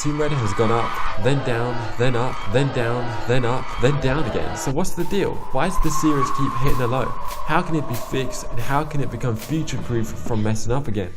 Tomb Raider has gone up, then down, then up, then down, then up, then down again. So what's the deal? Why does the series keep hitting a low? How can it be fixed, and how can it become future-proof from messing up again?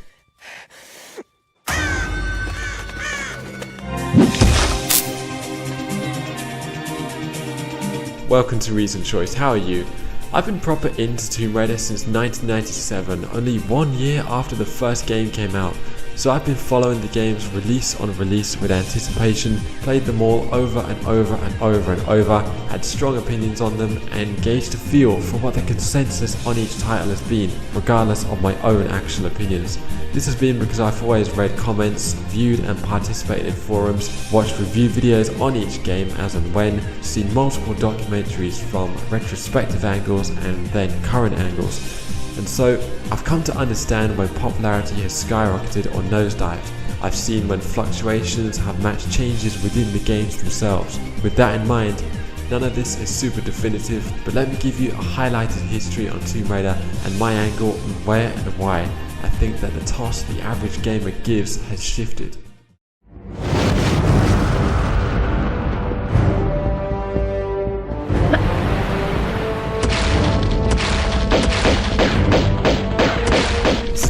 Welcome to Reason Choice, how are you? I've been proper into Tomb Raider since 1997, only 1 year after the first game came out. So I've been following the games release on release with anticipation, played them all over and over and over and over, had strong opinions on them, and gauged a feel for what the consensus on each title has been, regardless of my own actual opinions. This has been because I've always read comments, viewed and participated in forums, watched review videos on each game as and when, seen multiple documentaries from retrospective angles and then current angles. And so, I've come to understand when popularity has skyrocketed or nosedived. I've seen when fluctuations have matched changes within the games themselves. With that in mind, none of this is super definitive, but let me give you a highlighted history on Tomb Raider and my angle on where and why I think that the toss the average gamer gives has shifted.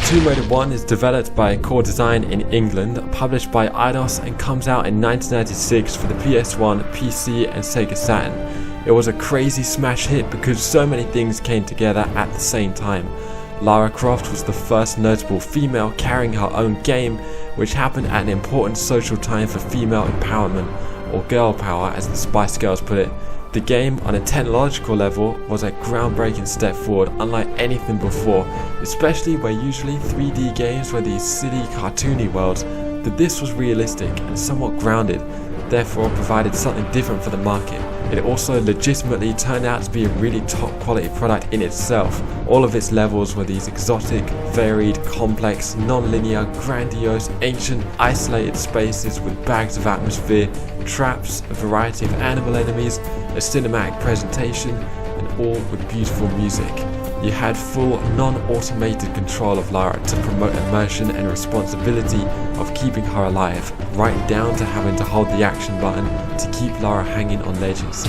Tomb Raider 1 is developed by Core Design in England, published by Eidos, and comes out in 1996 for the PS1, PC and Sega Saturn. It was a crazy smash hit because so many things came together at the same time. Lara Croft was the first notable female carrying her own game, which happened at an important social time for female empowerment, or girl power as the Spice Girls put it. The game, on a technological level, was a groundbreaking step forward unlike anything before, especially where usually 3D games were these silly cartoony worlds, that this was realistic and somewhat grounded, therefore provided something different for the market. It also legitimately turned out to be a really top quality product in itself. All of its levels were these exotic, varied, complex, non-linear, grandiose, ancient, isolated spaces with bags of atmosphere, traps, a variety of animal enemies, a cinematic presentation, and all with beautiful music. You had full, non-automated control of Lara to promote immersion and responsibility of keeping her alive, right down to having to hold the action button to keep Lara hanging on ledges.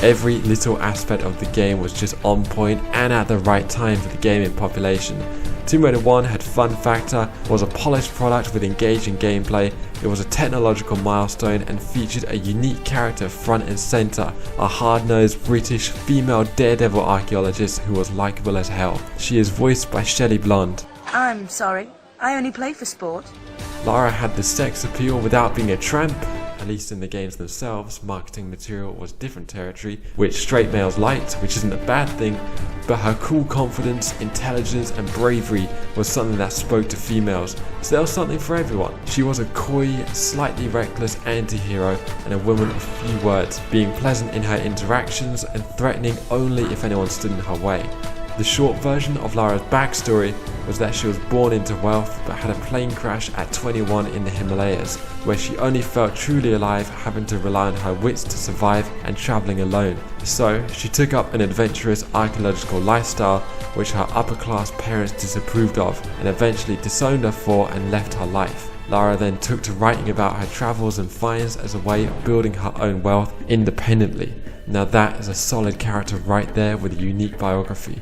Every little aspect of the game was just on point and at the right time for the gaming population. Tomb Raider 1 had fun factor, was a polished product with engaging gameplay, it was a technological milestone and featured a unique character front and centre, a hard-nosed British female daredevil archaeologist who was likeable as hell. She is voiced by Shelley Blond. I'm sorry, I only play for sport. Lara had the sex appeal without being a tramp. At least in the games themselves, marketing material was different territory, which straight males liked, which isn't a bad thing, but her cool confidence, intelligence and bravery was something that spoke to females, so there was something for everyone. She was a coy, slightly reckless anti-hero and a woman of few words, being pleasant in her interactions and threatening only if anyone stood in her way. The short version of Lara's backstory was that she was born into wealth but had a plane crash at 21 in the Himalayas, where she only felt truly alive having to rely on her wits to survive and travelling alone. So she took up an adventurous archaeological lifestyle which her upper class parents disapproved of and eventually disowned her for and left her life. Lara then took to writing about her travels and finds as a way of building her own wealth independently. Now that is a solid character right there with a unique biography.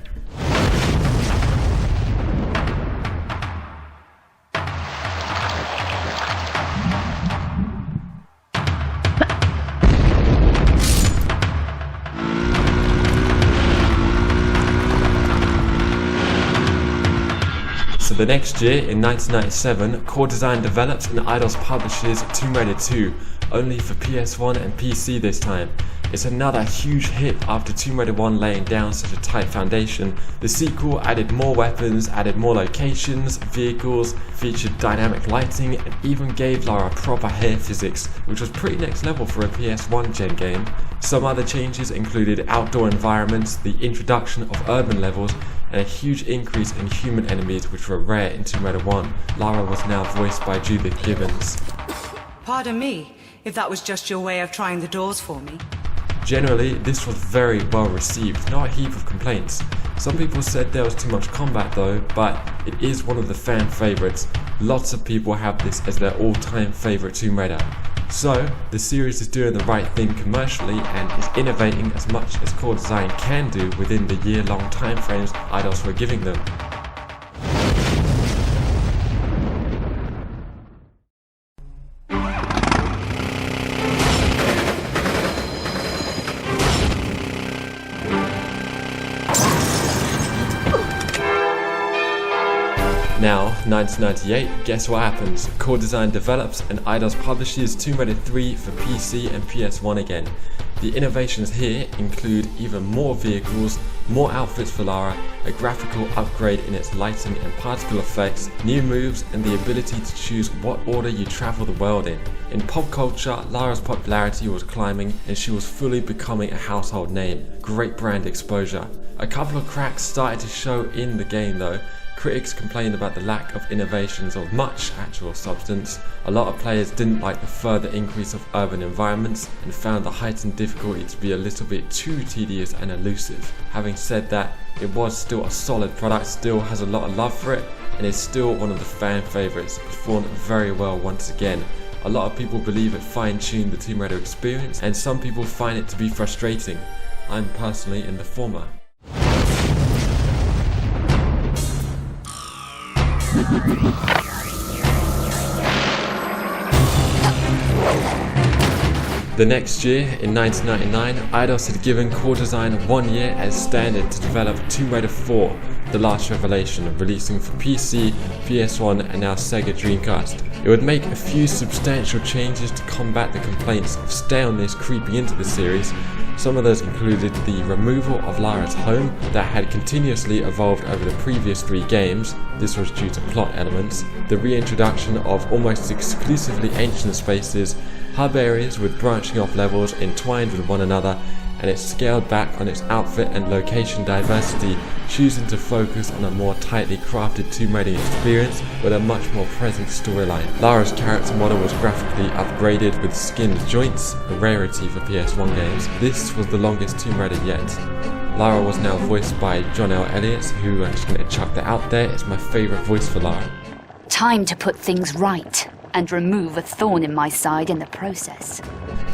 So the next year, in 1997, Core Design develops and Eidos publishes Tomb Raider 2, only for PS1 and PC this time. It's another huge hit after Tomb Raider 1 laying down such a tight foundation. The sequel added more weapons, added more locations, vehicles, featured dynamic lighting, and even gave Lara proper hair physics, which was pretty next level for a PS1 gen game. Some other changes included outdoor environments, the introduction of urban levels, and a huge increase in human enemies which were rare in Tomb Raider 1. Lara was now voiced by Judith Gibbons. Pardon me, if that was just your way of trying the doors for me. Generally, this was very well received, not a heap of complaints. Some people said there was too much combat though, but it is one of the fan favourites. Lots of people have this as their all-time favourite Tomb Raider. So, the series is doing the right thing commercially and is innovating as much as Core Design can do within the year-long timeframes Eidos were giving them. Now, 1998, guess what happens? Core Design develops and Eidos publishes Tomb Raider 3 for PC and PS1 again. The innovations here include even more vehicles, more outfits for Lara, a graphical upgrade in its lighting and particle effects, new moves, and the ability to choose what order you travel the world in. In pop culture, Lara's popularity was climbing and she was fully becoming a household name. Great brand exposure. A couple of cracks started to show in the game though. Critics complained about the lack of innovations of much actual substance. A lot of players didn't like the further increase of urban environments and found the heightened difficulty to be a little bit too tedious and elusive. Having said that, it was still a solid product, still has a lot of love for it, and is still one of the fan favourites. Performed very well once again. A lot of people believe it fine-tuned the Tomb Raider experience, and some people find it to be frustrating. I'm personally in the former. The next year, in 1999, Eidos had given Core Design 1 year as standard to develop Tomb Raider 4, The Last Revelation, releasing for PC, PS1 and now Sega Dreamcast. It would make a few substantial changes to combat the complaints of staleness creeping into the series. Some of those included the removal of Lara's home that had continuously evolved over the previous 3 games, this was due to plot elements, the reintroduction of almost exclusively ancient spaces, hub areas with branching off levels entwined with one another, and it scaled back on its outfit and location diversity, choosing to focus on a more tightly crafted Tomb Raider experience with a much more present storyline. Lara's character model was graphically upgraded with skinned joints, a rarity for PS1 games. This was the longest Tomb Raider yet. Lara was now voiced by John L. Elliott, who, I'm just going to chuck that out there, is my favourite voice for Lara. Time to put things right and remove a thorn in my side in the process.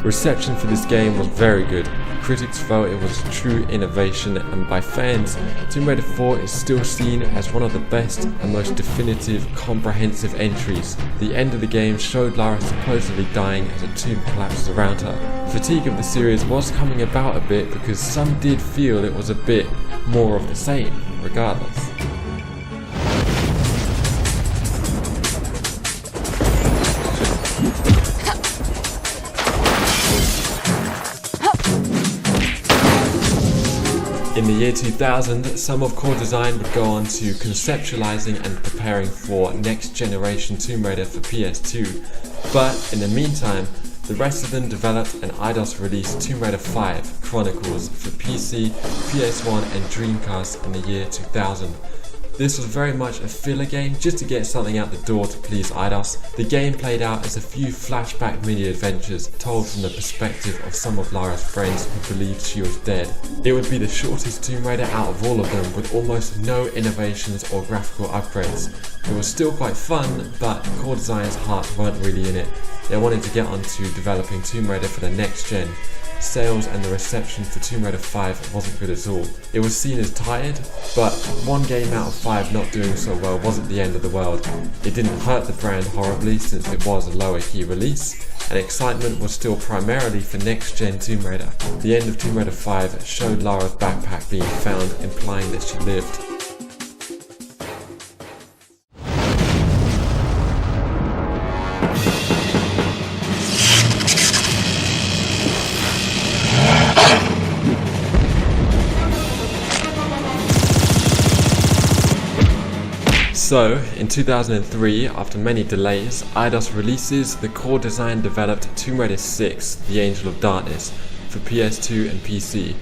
Reception for this game was very good. Critics felt it was a true innovation, and by fans, Tomb Raider 4 is still seen as one of the best and most definitive, comprehensive entries. The end of the game showed Lara supposedly dying as a tomb collapses around her. Fatigue of the series was coming about a bit because some did feel it was a bit more of the same, regardless. In the year 2000, some of Core Design would go on to conceptualizing and preparing for next generation Tomb Raider for PS2, but in the meantime, the rest of them developed and Eidos released Tomb Raider 5 Chronicles for PC, PS1 and Dreamcast in the year 2000. This was very much a filler game just to get something out the door to please Eidos. The game played out as a few flashback mini adventures told from the perspective of some of Lara's friends who believed she was dead. It would be the shortest Tomb Raider out of all of them with almost no innovations or graphical upgrades. It was still quite fun, but Core Design's heart weren't really in it. They wanted to get onto developing Tomb Raider for the next gen. Sales and the reception for Tomb Raider 5 wasn't good at all. It was seen as tired, but 1 game out of 5 not doing so well wasn't the end of the world. It didn't hurt the brand horribly since it was a lower key release, and excitement was still primarily for next gen Tomb Raider. The end of Tomb Raider 5 showed Lara's backpack being found, implying that she lived. So, in 2003, after many delays, Eidos releases the Core Design developed Tomb Raider 6, The Angel of Darkness, for PS2 and PC.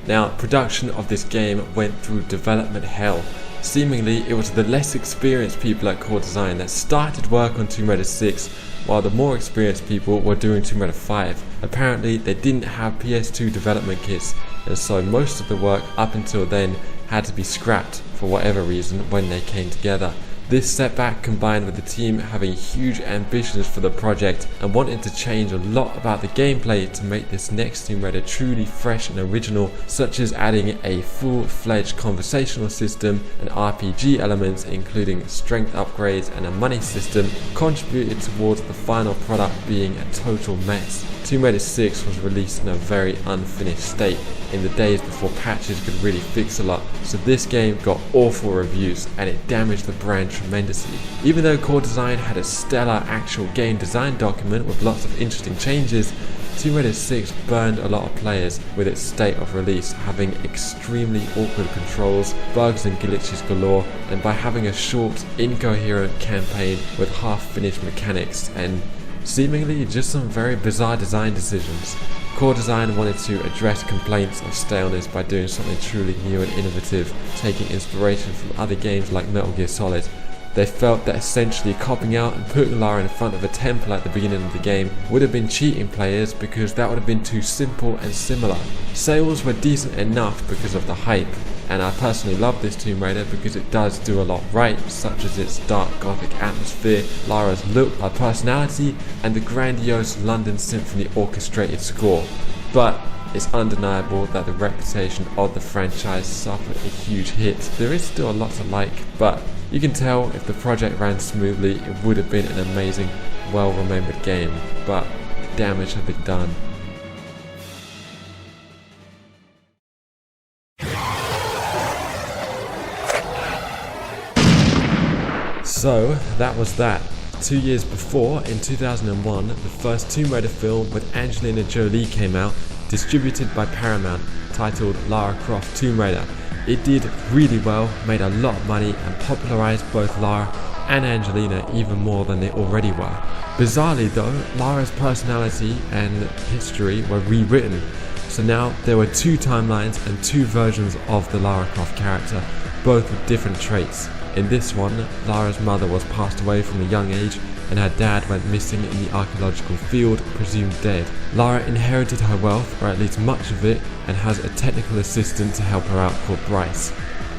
Now, production of this game went through development hell. Seemingly, it was the less experienced people at Core Design that started work on Tomb Raider 6, while the more experienced people were doing Tomb Raider 5. Apparently, they didn't have PS2 development kits, and so most of the work up until then had to be scrapped for whatever reason when they came together. This setback, combined with the team having huge ambitions for the project and wanting to change a lot about the gameplay to make this next Tomb Raider truly fresh and original, such as adding a full-fledged conversational system and RPG elements including strength upgrades and a money system, contributed towards the final product being a total mess. Tomb Raider 6 was released in a very unfinished state in the days before patches could really fix a lot, so this game got awful reviews and it damaged the brand tremendously. Even though Core Design had a stellar actual game design document with lots of interesting changes, Tomb Raider 6 burned a lot of players with its state of release, having extremely awkward controls, bugs and glitches galore, and by having a short, incoherent campaign with half-finished mechanics and seemingly just some very bizarre design decisions. Core Design wanted to address complaints of staleness by doing something truly new and innovative, taking inspiration from other games like Metal Gear Solid. They felt that essentially copying out and putting Lara in front of a temple at the beginning of the game would have been cheating players because that would have been too simple and similar. Sales were decent enough because of the hype, and I personally love this Tomb Raider because it does do a lot right, such as its dark gothic atmosphere, Lara's look, her personality, and the grandiose London Symphony orchestrated score. But it's undeniable that the reputation of the franchise suffered a huge hit. There is still a lot to like, but you can tell if the project ran smoothly, it would have been an amazing, well-remembered game, but damage had been done. So that was that. 2 years before, in 2001, the first Tomb Raider film with Angelina Jolie came out, distributed by Paramount, titled Lara Croft Tomb Raider. It did really well, made a lot of money, and popularized both Lara and Angelina even more than they already were. Bizarrely though, Lara's personality and history were rewritten, so now there were two timelines and two versions of the Lara Croft character, both with different traits. In this one, Lara's mother was passed away from a young age and her dad went missing in the archaeological field, presumed dead. Lara inherited her wealth, or at least much of it, and has a technical assistant to help her out called Bryce.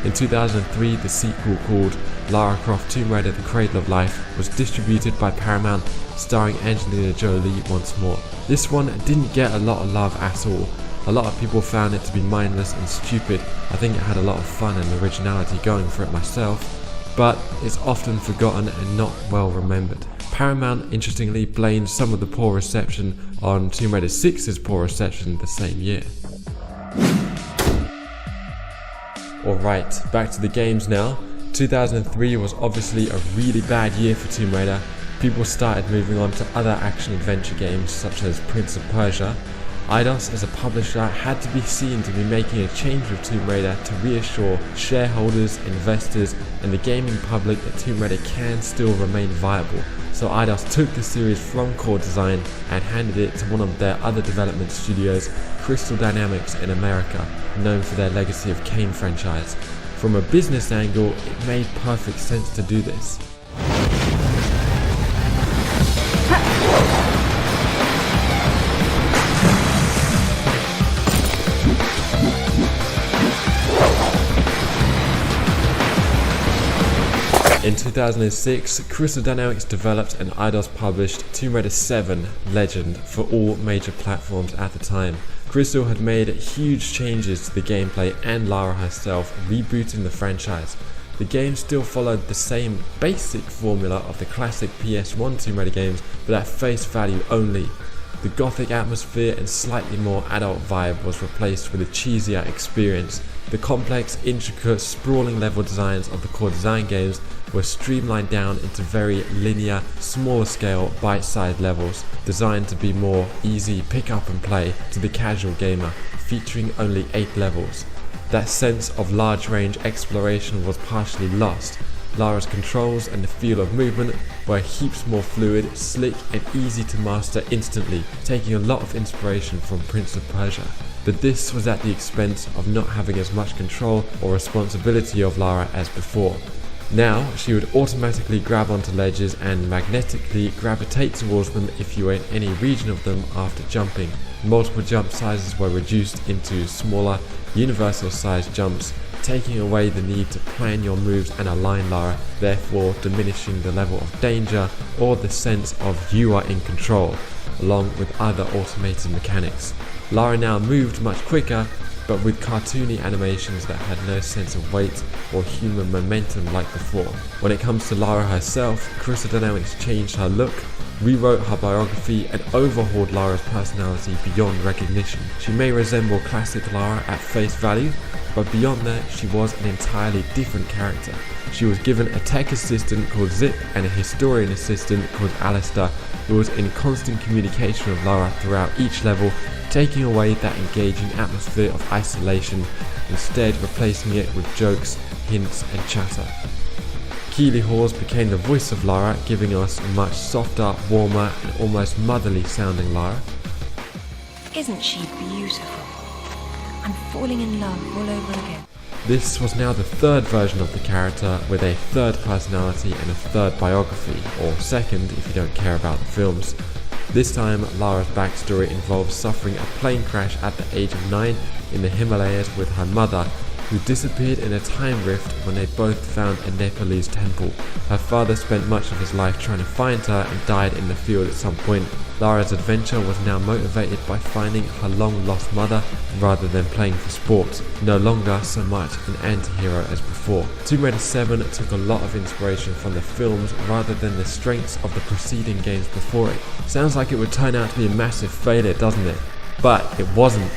In 2003, the sequel called Lara Croft Tomb Raider: The Cradle of Life was distributed by Paramount, starring Angelina Jolie once more. This one didn't get a lot of love at all. A lot of people found it to be mindless and stupid. I think it had a lot of fun and originality going for it myself, but it's often forgotten and not well remembered. Paramount interestingly blamed some of the poor reception on Tomb Raider 6's poor reception the same year. Alright, back to the games now. 2003 was obviously a really bad year for Tomb Raider. People started moving on to other action-adventure games such as Prince of Persia. Eidos as a publisher had to be seen to be making a change with Tomb Raider to reassure shareholders, investors and the gaming public that Tomb Raider can still remain viable. So Eidos took the series from Core Design and handed it to one of their other development studios, Crystal Dynamics in America, known for their legacy of Kane franchise. From a business angle, it made perfect sense to do this. In 2006, Crystal Dynamics developed and Eidos published Tomb Raider 7 Legend for all major platforms at the time. Crystal had made huge changes to the gameplay and Lara herself, rebooting the franchise. The game still followed the same basic formula of the classic PS1 Tomb Raider games, but at face value only. The gothic atmosphere and slightly more adult vibe was replaced with a cheesier experience. The complex, intricate, sprawling level designs of the Core Design games were streamlined down into very linear, smaller scale, bite-sized levels, designed to be more easy pick up and play to the casual gamer, featuring only 8 levels. That sense of large range exploration was partially lost. Lara's controls and the feel of movement were heaps more fluid, slick and easy to master instantly, taking a lot of inspiration from Prince of Persia. But this was at the expense of not having as much control or responsibility of Lara as before. Now, she would automatically grab onto ledges and magnetically gravitate towards them if you were in any region of them after jumping. Multiple jump sizes were reduced into smaller, universal sized jumps, taking away the need to plan your moves and align Lara, therefore diminishing the level of danger or the sense of you are in control, along with other automated mechanics. Lara now moved much quicker, but with cartoony animations that had no sense of weight or human momentum like before. When it comes to Lara herself, Crystal Dynamics changed her look, rewrote her biography, and overhauled Lara's personality beyond recognition. She may resemble classic Lara at face value, but beyond that, she was an entirely different character. She was given a tech assistant called Zip and a historian assistant called Alistair, who was in constant communication with Lara throughout each level, taking away that engaging atmosphere of isolation, instead replacing it with jokes, hints and chatter. Keeley Hawes became the voice of Lara, giving us a much softer, warmer and almost motherly sounding Lara. Isn't she beautiful? I'm falling in love all over again. This was now the third version of the character, with a third personality and a third biography, or second if you don't care about the films. This time, Lara's backstory involves suffering a plane crash at the age of 9 in the Himalayas with her mother, who disappeared in a time rift when they both found a Nepalese temple. Her father spent much of his life trying to find her and died in the field at some point. Lara's adventure was now motivated by finding her long-lost mother rather than playing for sport, no longer so much an anti-hero as before. Tomb Raider 7 took a lot of inspiration from the films rather than the strengths of the preceding games before it. Sounds like it would turn out to be a massive failure, doesn't it? But it wasn't.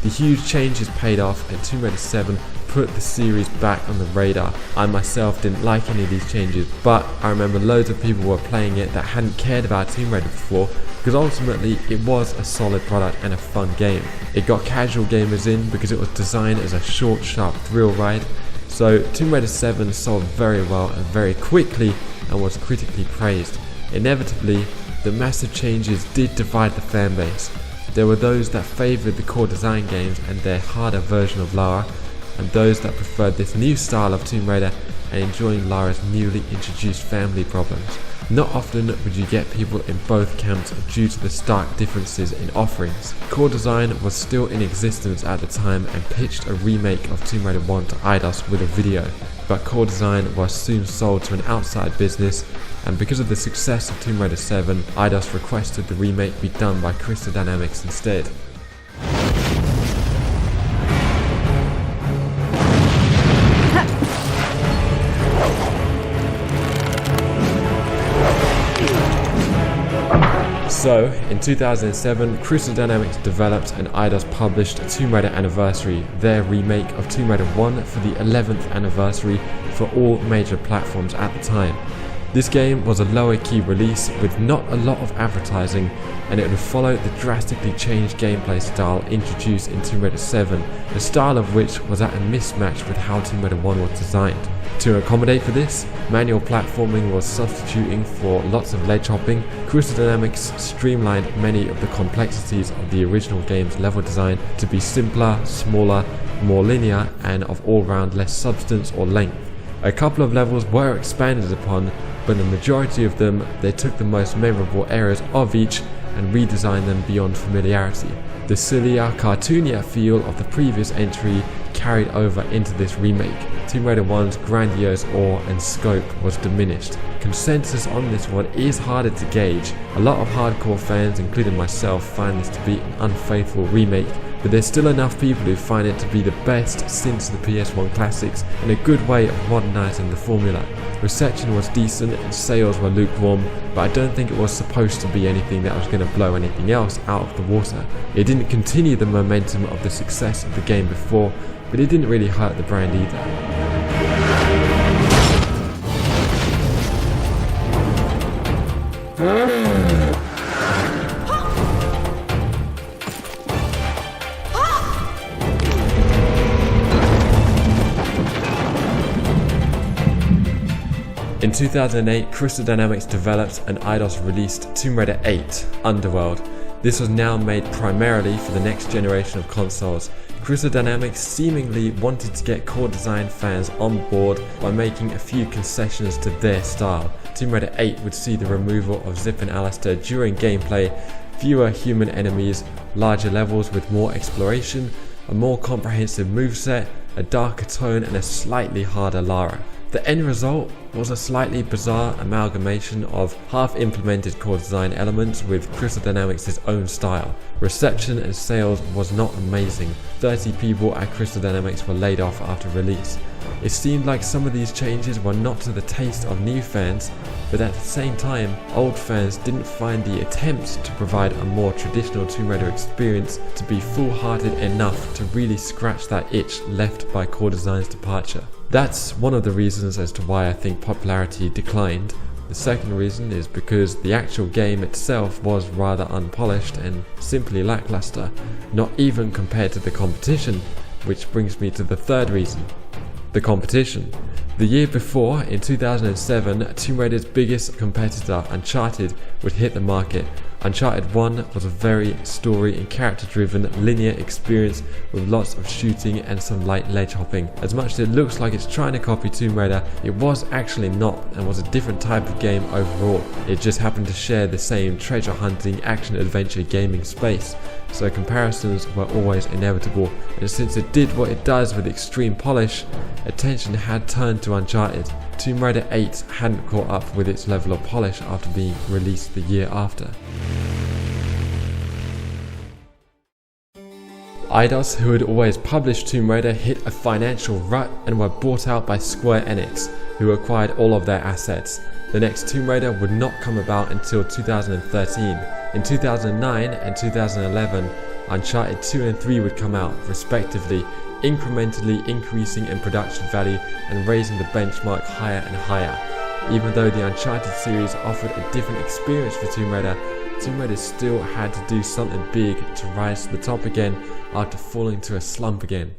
The huge changes paid off, and Tomb Raider 7 put the series back on the radar. I myself didn't like any of these changes, but I remember loads of people were playing it that hadn't cared about Tomb Raider before, because ultimately it was a solid product and a fun game. It got casual gamers in because it was designed as a short, sharp thrill ride. So Tomb Raider 7 sold very well and very quickly and was critically praised. Inevitably, the massive changes did divide the fanbase. There were those that favoured the core design games and their harder version of Lara, and those that preferred this new style of Tomb Raider and enjoying Lara's newly introduced family problems. Not often would you get people in both camps due to the stark differences in offerings. Core Design was still in existence at the time and pitched a remake of Tomb Raider 1 to Eidos with a video, but Core Design was soon sold to an outside business, and because of the success of Tomb Raider 7, Eidos requested the remake be done by Crystal Dynamics instead. So, in 2007, Crystal Dynamics developed and Eidos published Tomb Raider Anniversary, their remake of Tomb Raider 1 for the 11th anniversary for all major platforms at the time. This game was a lower key release with not a lot of advertising, and it would follow the drastically changed gameplay style introduced in Tomb Raider 7, the style of which was at a mismatch with how Tomb Raider 1 was designed. To accommodate for this, manual platforming was substituting for lots of ledge hopping. Crystal Dynamics streamlined many of the complexities of the original game's level design to be simpler, smaller, more linear, and of all-round less substance or length. A couple of levels were expanded upon, but the majority of them, they took the most memorable areas of each and redesigned them beyond familiarity. The sillier, cartoonier feel of the previous entry carried over into this remake. Tomb Raider 1's grandiose awe and scope was diminished. Consensus on this one is harder to gauge. A lot of hardcore fans, including myself, find this to be an unfaithful remake, but there's still enough people who find it to be the best since the PS1 classics and a good way of modernizing the formula. Reception was decent and sales were lukewarm, but I don't think it was supposed to be anything that was going to blow anything else out of the water. It didn't continue the momentum of the success of the game before, but it didn't really hurt the brand either. In 2008, Crystal Dynamics developed and Eidos released Tomb Raider 8: Underworld. This was now made primarily for the next generation of consoles. Crystal Dynamics seemingly wanted to get core design fans on board by making a few concessions to their style. Tomb Raider 8 would see the removal of Zip and Alistair during gameplay, fewer human enemies, larger levels with more exploration, a more comprehensive moveset, a darker tone and a slightly harder Lara. The end result was a slightly bizarre amalgamation of half-implemented core design elements with Crystal Dynamics' own style. Reception and sales was not amazing. 30 people at Crystal Dynamics were laid off after release. It seemed like some of these changes were not to the taste of new fans, but at the same time, old fans didn't find the attempts to provide a more traditional Tomb Raider experience to be full-hearted enough to really scratch that itch left by core design's departure. That's one of the reasons as to why I think popularity declined. The second reason is because the actual game itself was rather unpolished and simply lackluster, not even compared to the competition, which brings me to the third reason. The competition. The year before, in 2007, Tomb Raider's biggest competitor, Uncharted, would hit the market. Uncharted 1 was a very story and character driven linear experience with lots of shooting and some light ledge hopping. As much as it looks like it's trying to copy Tomb Raider, it was actually not and was a different type of game overall. It just happened to share the same treasure hunting action adventure gaming space, so comparisons were always inevitable, and since it did what it does with extreme polish, attention had turned to Uncharted. Tomb Raider 8 hadn't caught up with its level of polish after being released the year after. Eidos, who had always published Tomb Raider, hit a financial rut and were bought out by Square Enix, who acquired all of their assets. The next Tomb Raider would not come about until 2013. In 2009 and 2011, Uncharted 2 and 3 would come out, respectively, incrementally increasing in production value and raising the benchmark higher and higher. Even though the Uncharted series offered a different experience for Tomb Raider still had to do something big to rise to the top again after falling to a slump again.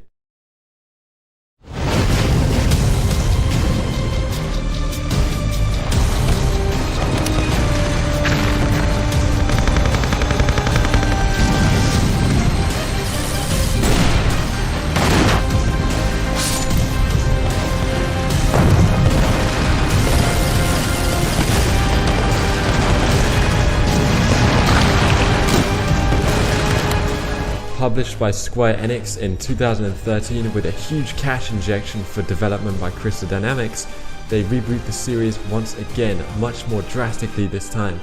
Published by Square Enix in 2013 with a huge cash injection for development by Crystal Dynamics, they reboot the series once again, much more drastically this time.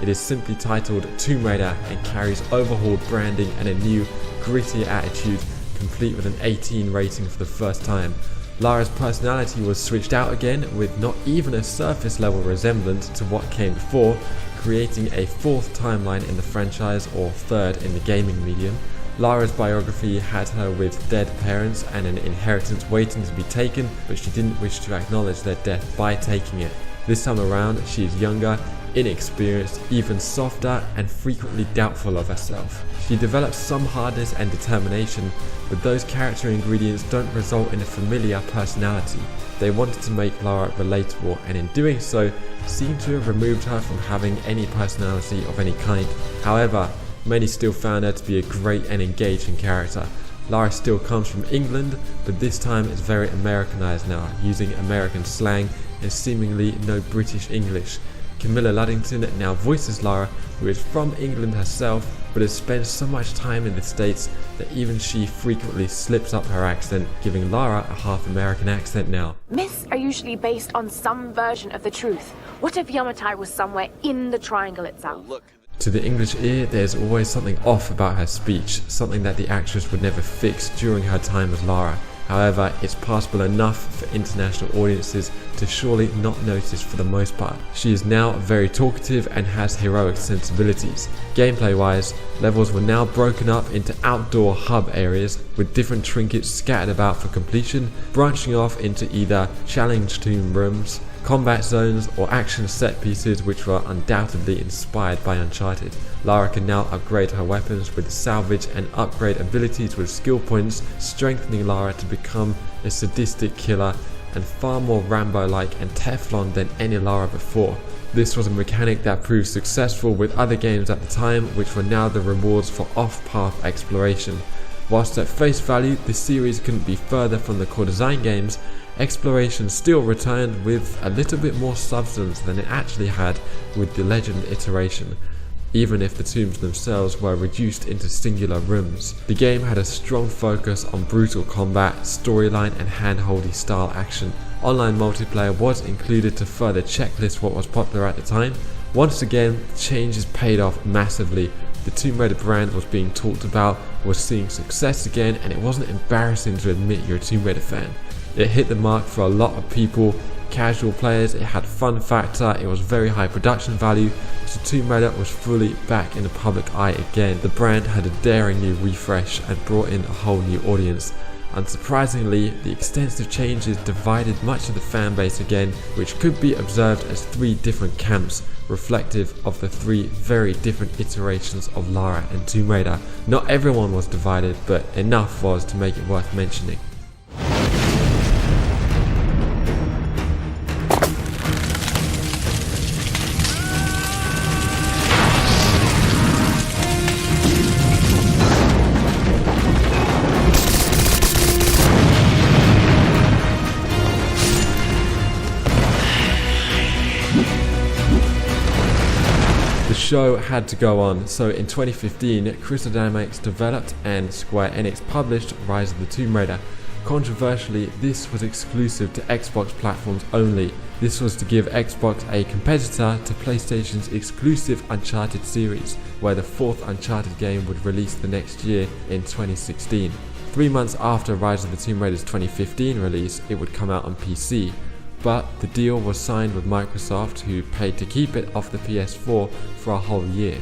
It is simply titled Tomb Raider and carries overhauled branding and a new, grittier attitude, complete with an 18 rating for the first time. Lara's personality was switched out again with not even a surface level resemblance to what came before, creating a fourth timeline in the franchise, or third in the gaming medium. Lara's biography had her with dead parents and an inheritance waiting to be taken, but she didn't wish to acknowledge their death by taking it. This time around, she is younger, inexperienced, even softer, and frequently doubtful of herself. She develops some hardness and determination, but those character ingredients don't result in a familiar personality. They wanted to make Lara relatable, and in doing so, seem to have removed her from having any personality of any kind. However, many still found her to be a great and engaging character. Lara still comes from England, but this time is very Americanized now, using American slang and seemingly no British English. Camilla Luddington now voices Lara, who is from England herself, but has spent so much time in the States that even she frequently slips up her accent, giving Lara a half American accent now. Myths are usually based on some version of the truth. What if Yamatai was somewhere in the triangle itself? To the English ear, there's always something off about her speech, something that the actress would never fix during her time as Lara. However, it's passable enough for international audiences to surely not notice for the most part. She is now very talkative and has heroic sensibilities. Gameplay wise, levels were now broken up into outdoor hub areas with different trinkets scattered about for completion, branching off into either challenge tomb rooms, combat zones, or action set pieces which were undoubtedly inspired by Uncharted. Lara can now upgrade her weapons with salvage and upgrade abilities with skill points, strengthening Lara to become a sadistic killer and far more Rambo-like and Teflon than any Lara before. This was a mechanic that proved successful with other games at the time, which were now the rewards for off-path exploration. Whilst at face value the series couldn't be further from the core design games, exploration still returned with a little bit more substance than it actually had with the Legend iteration. even if the tombs themselves were reduced into singular rooms. The game had a strong focus on brutal combat, storyline and handholdy style action. Online multiplayer was included to further checklist what was popular at the time. Once again, changes paid off massively. The Tomb Raider brand was being talked about, was seeing success again, and it wasn't embarrassing to admit you're a Tomb Raider fan. It hit the mark for a lot of people, casual players, it had fun factor, it was very high production value, so Tomb Raider was fully back in the public eye again. The brand had a daring new refresh and brought in a whole new audience. Unsurprisingly, the extensive changes divided much of the fan base again, which could be observed as 3 different camps, reflective of the 3 very different iterations of Lara and Tomb Raider. Not everyone was divided, but enough was to make it worth mentioning. The show had to go on, so in 2015, Crystal Dynamics developed and Square Enix published Rise of the Tomb Raider. Controversially, this was exclusive to Xbox platforms only. This was to give Xbox a competitor to PlayStation's exclusive Uncharted series, where the 4th Uncharted game would release the next year in 2016. 3 months after Rise of the Tomb Raider's 2015 release, it would come out on PC. But the deal was signed with Microsoft, who paid to keep it off the PS4 for a whole year.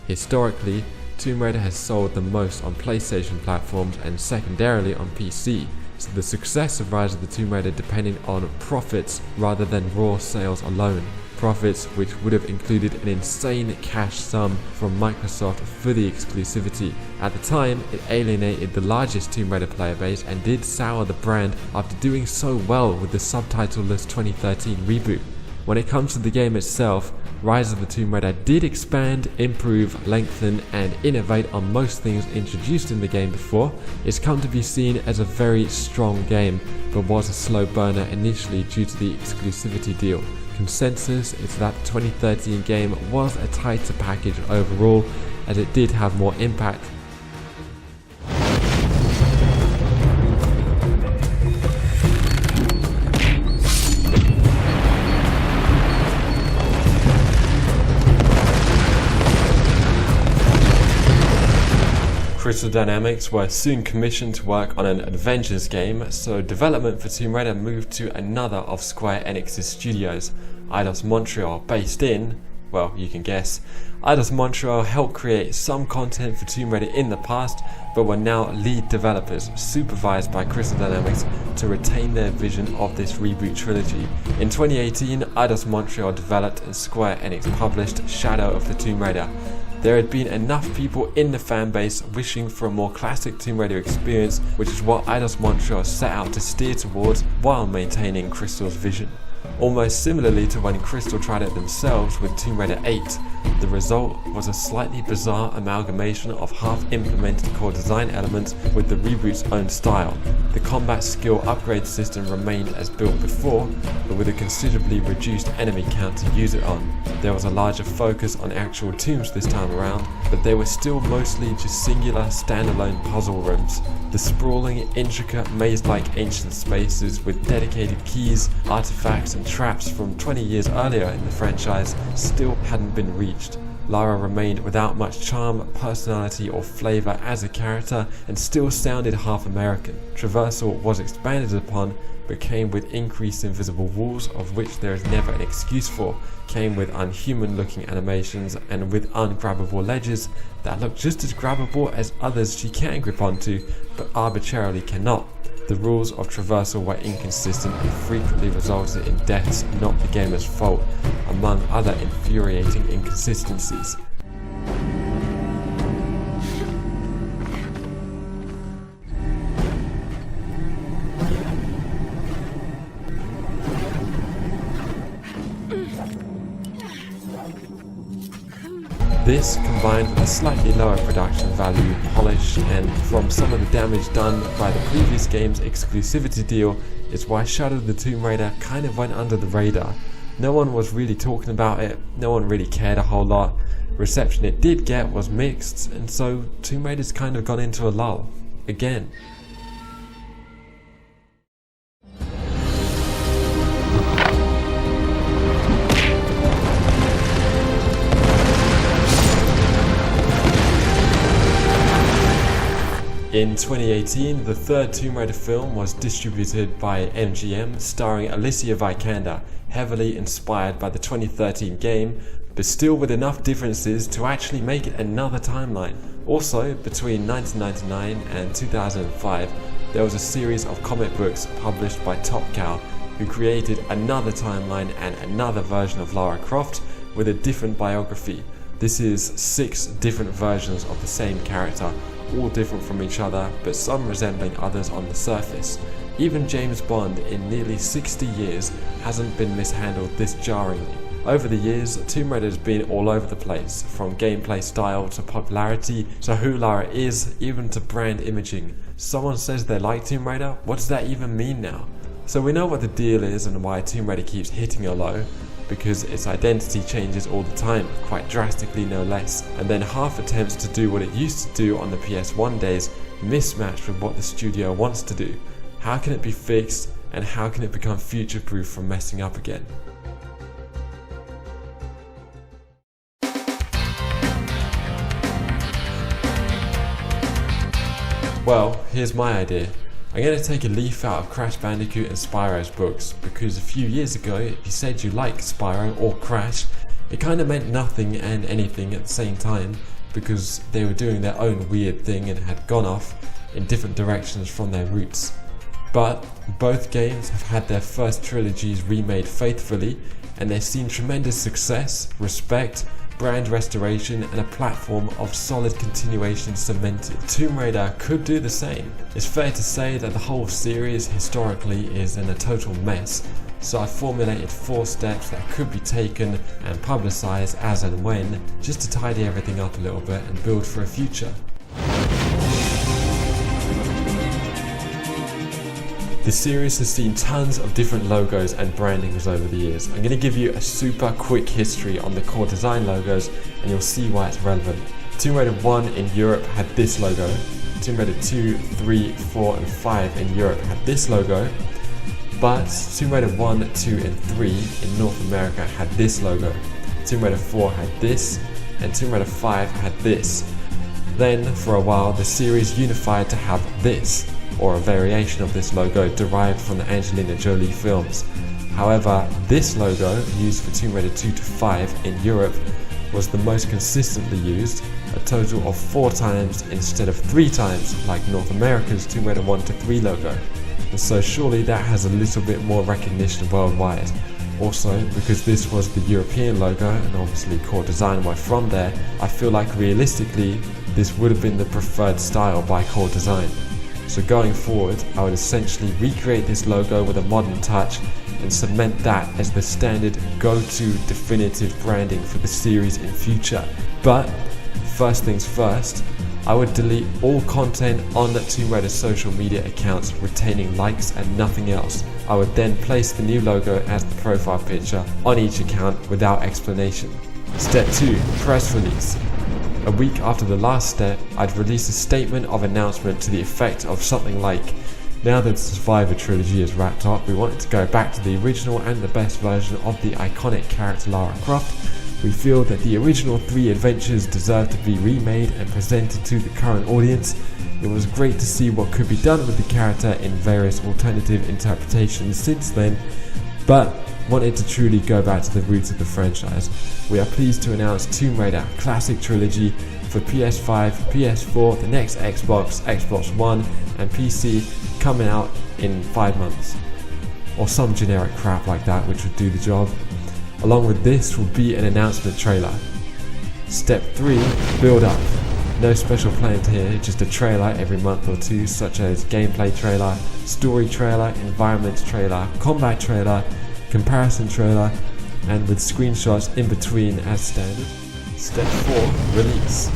Historically, Tomb Raider has sold the most on PlayStation platforms and secondarily on PC, so the success of Rise of the Tomb Raider depended on profits rather than raw sales alone. Profits which would have included an insane cash sum from Microsoft for the exclusivity. At the time, it alienated the largest Tomb Raider player base and did sour the brand after doing so well with the subtitleless 2013 reboot. When it comes to the game itself, Rise of the Tomb Raider did expand, improve, lengthen and innovate on most things introduced in the game before. It's come to be seen as a very strong game, but was a slow burner initially due to the exclusivity deal. Consensus is that the 2013 game was a tighter package overall, as it did have more impact. Crystal Dynamics were soon commissioned to work on an Avengers game, so development for Tomb Raider moved to another of Square Enix's studios, Eidos Montreal, based in, well, you can guess. Eidos Montreal helped create some content for Tomb Raider in the past, but were now lead developers, supervised by Crystal Dynamics to retain their vision of this reboot trilogy. In 2018, Eidos Montreal developed and Square Enix published Shadow of the Tomb Raider. There had been enough people in the fanbase wishing for a more classic Tomb Raider experience, which is what Eidos Montreal set out to steer towards while maintaining Crystal's vision. Almost similarly to when Crystal tried it themselves with Tomb Raider 8, the result was a slightly bizarre amalgamation of half-implemented core design elements with the reboot's own style. The combat skill upgrade system remained as built before, but with a considerably reduced enemy count to use it on. There was a larger focus on actual tombs this time around, but they were still mostly just singular standalone puzzle rooms. The sprawling, intricate, maze-like ancient spaces with dedicated keys, artifacts and traps from 20 years earlier in the franchise still hadn't been reached. Lara remained without much charm, personality or flavour as a character and still sounded half American. Traversal was expanded upon, but came with increased invisible walls, of which there is never an excuse for, came with unhuman looking animations and with ungrabbable ledges that look just as grabbable as others she can grip onto, but arbitrarily cannot. The rules of traversal were inconsistent and frequently resulted in deaths not the gamer's fault, among other infuriating inconsistencies. This, combined with a slightly lower production value, polish, and from some of the damage done by the previous game's exclusivity deal, is why Shadow of the Tomb Raider kind of went under the radar. No one was really talking about it, no one really cared a whole lot. reception it did get was mixed, and so Tomb Raider's kind of gone into a lull. Again. In 2018, the third Tomb Raider film was distributed by MGM, starring Alicia Vikander, heavily inspired by the 2013 game, but still with enough differences to actually make it another timeline. Also, between 1999 and 2005, there was a series of comic books published by Top Cow, who created another timeline and another version of Lara Croft with a different biography. This is 6 different versions of the same character, all different from each other, but some resembling others on the surface. Even James Bond, in nearly 60 years, hasn't been mishandled this jarringly. Over the years, Tomb Raider has been all over the place, from gameplay style to popularity to who Lara is, even to brand imaging. Someone says they like Tomb Raider, what does that even mean now? So we know what the deal is and why Tomb Raider keeps hitting a low, because its identity changes all the time, quite drastically no less, and then half attempts to do what it used to do on the PS1 days, mismatched with what the studio wants to do. How can it be fixed, and how can it become future-proof from messing up again? Well, here's my idea. I'm going to take a leaf out of Crash Bandicoot and Spyro's books, because a few years ago, if you said you liked Spyro or Crash, it kind of meant nothing and anything at the same time, because they were doing their own weird thing and had gone off in different directions from their roots. But both games have had their first trilogies remade faithfully, and they've seen tremendous success, respect, brand restoration, and a platform of solid continuation cemented. Tomb Raider could do the same. It's fair to say that the whole series historically is in a total mess, so I formulated 4 steps that could be taken and publicized as and when, just to tidy everything up a little bit and build for a future. The series has seen tons of different logos and brandings over the years. I'm going to give you a super quick history on the core design logos, and you'll see why it's relevant. Tomb Raider 1 in Europe had this logo. Tomb Raider 2, 3, 4 and 5 in Europe had this logo. But Tomb Raider 1, 2 and 3 in North America had this logo. Tomb Raider 4 had this, and Tomb Raider 5 had this. Then, for a while, the series unified to have this, or a variation of this logo derived from the Angelina Jolie films. However, this logo, used for Tomb Raider 2 to 5 in Europe, was the most consistently used, a total of 4 times instead of 3 times like North America's Tomb Raider 1 to 3 logo. And so surely that has a little bit more recognition worldwide. Also, because this was the European logo and obviously core design were from there, I feel like realistically this would have been the preferred style by core design. So going forward, I would essentially recreate this logo with a modern touch and cement that as the standard go-to definitive branding for the series in future. But first things first, I would delete all content on the Tomb Raider social media accounts, retaining likes and nothing else. I would then place the new logo as the profile picture on each account without explanation. Step 2. Press release. A week after the last step, I'd release a statement of announcement to the effect of something like, now that the Survivor trilogy is wrapped up, we wanted to go back to the original and the best version of the iconic character Lara Croft. We feel that the original 3 adventures deserve to be remade and presented to the current audience. It was great to see what could be done with the character in various alternative interpretations since then, but wanted to truly go back to the roots of the franchise. We are pleased to announce Tomb Raider Classic Trilogy for PS5, PS4, the next Xbox, Xbox One and PC coming out in 5 months. Or some generic crap like that which would do the job. Along with this will be an announcement trailer. Step 3. Build up. No special planned here, just a trailer every month or 2, such as gameplay trailer, story trailer, environment trailer, combat trailer, comparison trailer, and with screenshots in between as standard. Step 4. Release.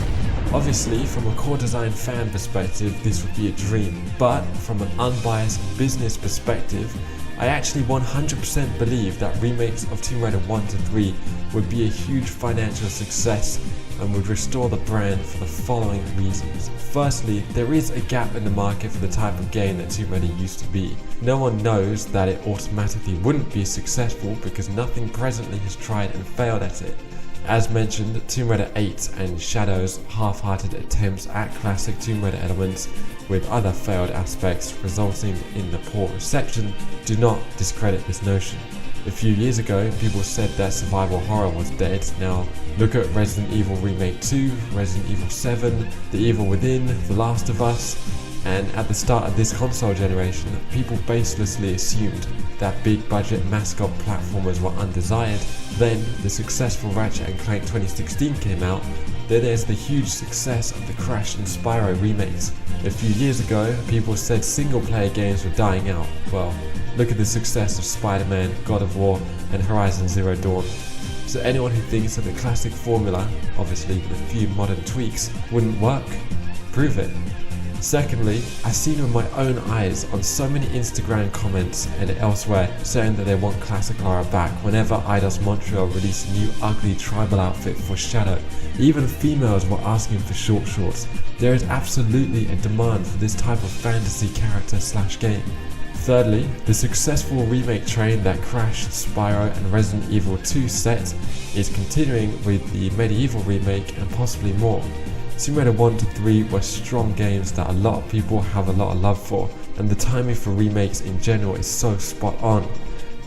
Obviously, from a core design fan perspective, this would be a dream, but from an unbiased business perspective, I actually 100% believe that remakes of Tomb Raider 1 to 3 would be a huge financial success, and would restore the brand for the following reasons. Firstly, there is a gap in the market for the type of game that Tomb Raider used to be. No one knows that it automatically wouldn't be successful because nothing presently has tried and failed at it. As mentioned, Tomb Raider 8 and Shadow's half-hearted attempts at classic Tomb Raider elements with other failed aspects resulting in the poor reception do not discredit this notion. A few years ago, people said that survival horror was dead. Now, look at Resident Evil Remake 2, Resident Evil 7, The Evil Within, The Last of Us, and at the start of this console generation, people baselessly assumed that big budget mascot platformers were undesired. Then, the successful Ratchet & Clank 2016 came out. Then there's the huge success of the Crash and Spyro remakes. A few years ago, people said single player games were dying out. Well, look at the success of Spider-Man, God of War, and Horizon Zero Dawn. So anyone who thinks that the classic formula, obviously with a few modern tweaks, wouldn't work, prove it. Secondly, I've seen with my own eyes on so many Instagram comments and elsewhere saying that they want classic Lara back whenever Eidos Montreal released a new ugly tribal outfit for Shadow. Even females were asking for short shorts. There is absolutely a demand for this type of fantasy character / game. Thirdly, the successful remake train that Crash, Spyro and Resident Evil 2 set is continuing with the Medieval remake and possibly more. Tomb Raider 1 to 3 were strong games that a lot of people have a lot of love for, and the timing for remakes in general is so spot on.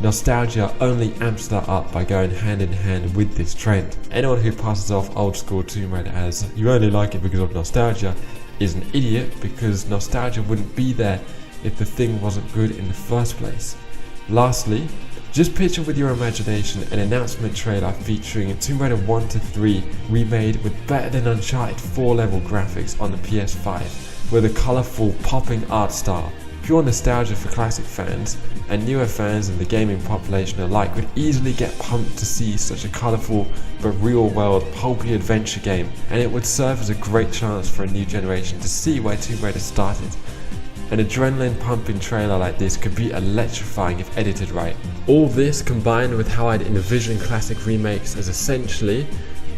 Nostalgia only amps that up by going hand in hand with this trend. Anyone who passes off old school Tomb Raider as you only like it because of nostalgia is an idiot, because nostalgia wouldn't be there if the thing wasn't good in the first place. Lastly, just picture with your imagination an announcement trailer featuring Tomb Raider 1 to 3 remade with better than Uncharted 4 level graphics on the PS5, with a colourful popping art style. Pure nostalgia for classic fans and newer fans and the gaming population alike would easily get pumped to see such a colourful but real world pulpy adventure game, and it would serve as a great chance for a new generation to see where Tomb Raider started. An adrenaline pumping trailer like this could be electrifying if edited right. All this combined with how I'd envision classic remakes as essentially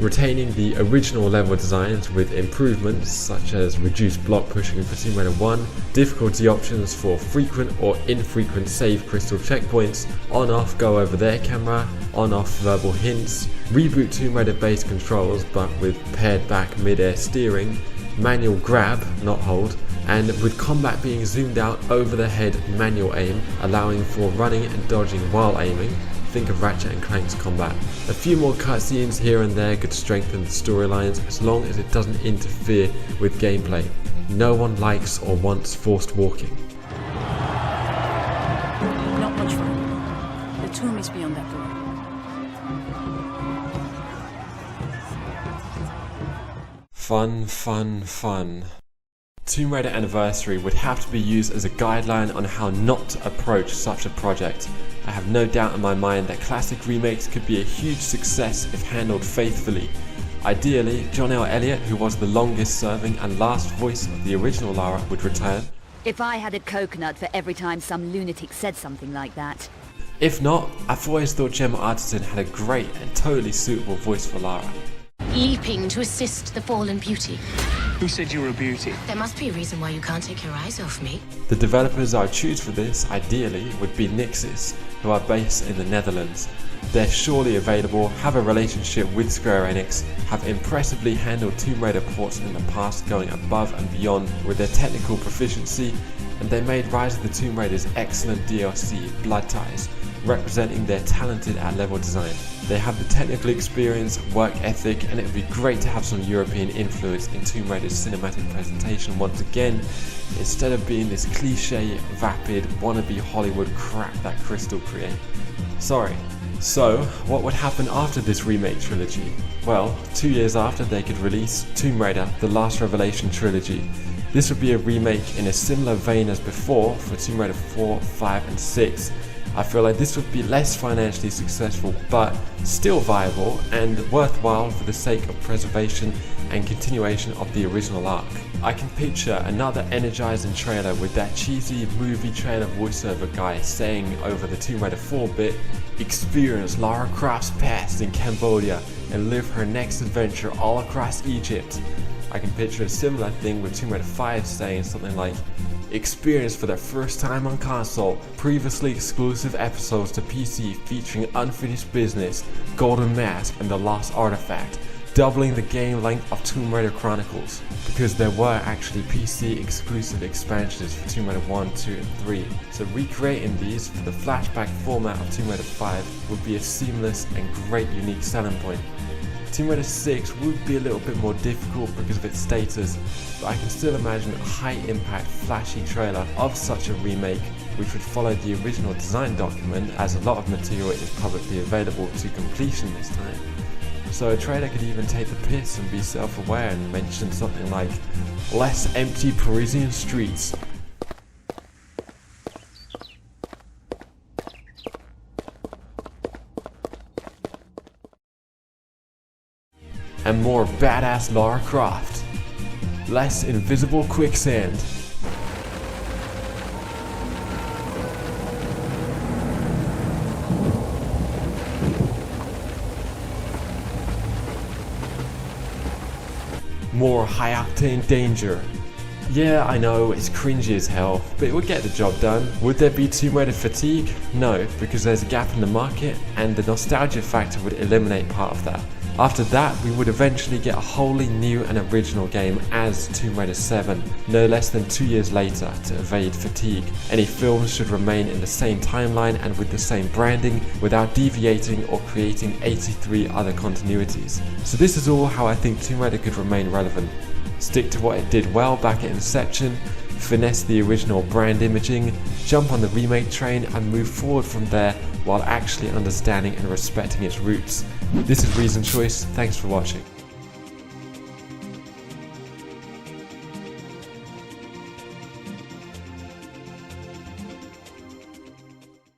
retaining the original level designs with improvements such as reduced block pushing for Tomb Raider 1, difficulty options for frequent or infrequent save crystal checkpoints, on-off go over there camera, on-off verbal hints, reboot Tomb Raider based controls but with paired back mid-air steering, manual grab, not hold, and with combat being zoomed out over the head manual aim, allowing for running and dodging while aiming. Think of Ratchet & Clank's combat. A few more cutscenes here and there could strengthen the storylines as long as it doesn't interfere with gameplay. No one likes or wants forced walking. Not much fun. The tomb is beyond that door. Fun, fun, fun. Tomb Raider Anniversary would have to be used as a guideline on how not to approach such a project. I have no doubt in my mind that classic remakes could be a huge success if handled faithfully. Ideally, John L. Elliott, who was the longest serving and last voice of the original Lara, would return. If I had a coconut for every time some lunatic said something like that. If not, I've always thought Gemma Arterton had a great and totally suitable voice for Lara. Leaping to assist the fallen beauty. Who said you were a beauty? There must be a reason why you can't take your eyes off me. The developers I would choose for this, ideally, would be Nixxes, who are based in the Netherlands. They're surely available, have a relationship with Square Enix, have impressively handled Tomb Raider ports in the past, going above and beyond with their technical proficiency, and they made Rise of the Tomb Raider's excellent DLC, Blood Ties, representing their talented at-level design. They have the technical experience, work ethic, and it would be great to have some European influence in Tomb Raider's cinematic presentation once again, instead of being this cliche, vapid, wannabe Hollywood crap that Crystal create. Sorry. So, what would happen after this remake trilogy? Well, 2 years after, they could release Tomb Raider: The Last Revelation trilogy. This would be a remake in a similar vein as before for Tomb Raider 4, 5 and 6. I feel like this would be less financially successful but still viable and worthwhile for the sake of preservation and continuation of the original arc. I can picture another energizing trailer with that cheesy movie trailer voiceover guy saying over the Tomb Raider 4 bit, "Experience Lara Croft's past in Cambodia and live her next adventure all across Egypt. I can picture a similar thing with Tomb Raider 5 saying something like, experience for the first time on console, previously exclusive episodes to PC featuring Unfinished Business, Golden Mask, and The Lost Artifact, doubling the game length of Tomb Raider Chronicles, because there were actually PC exclusive expansions for Tomb Raider 1, 2 and 3, so recreating these for the flashback format of Tomb Raider 5 would be a seamless and great unique selling point. Tomb Raider 6 would be a little bit more difficult because of its status, but I can still imagine a high impact flashy trailer of such a remake which would follow the original design document, as a lot of material is publicly available to completion this time. So a trailer could even take the piss and be self-aware and mention something like, less empty Parisian streets, and more badass Lara Croft, less invisible quicksand. More high-octane danger. Yeah, I know, it's cringy as hell, but it would get the job done. Would there be Tomb Raider fatigue? No, because there's a gap in the market, and the nostalgia factor would eliminate part of that. After that, we would eventually get a wholly new and original game as Tomb Raider 7, no less than 2 years later, to evade fatigue. Any films should remain in the same timeline and with the same branding, without deviating or creating 83 other continuities. So this is all how I think Tomb Raider could remain relevant. Stick to what it did well back at Inception, finesse the original brand imaging, jump on the remake train and move forward from there while actually understanding and respecting its roots. This is Reason Choice, thanks for watching.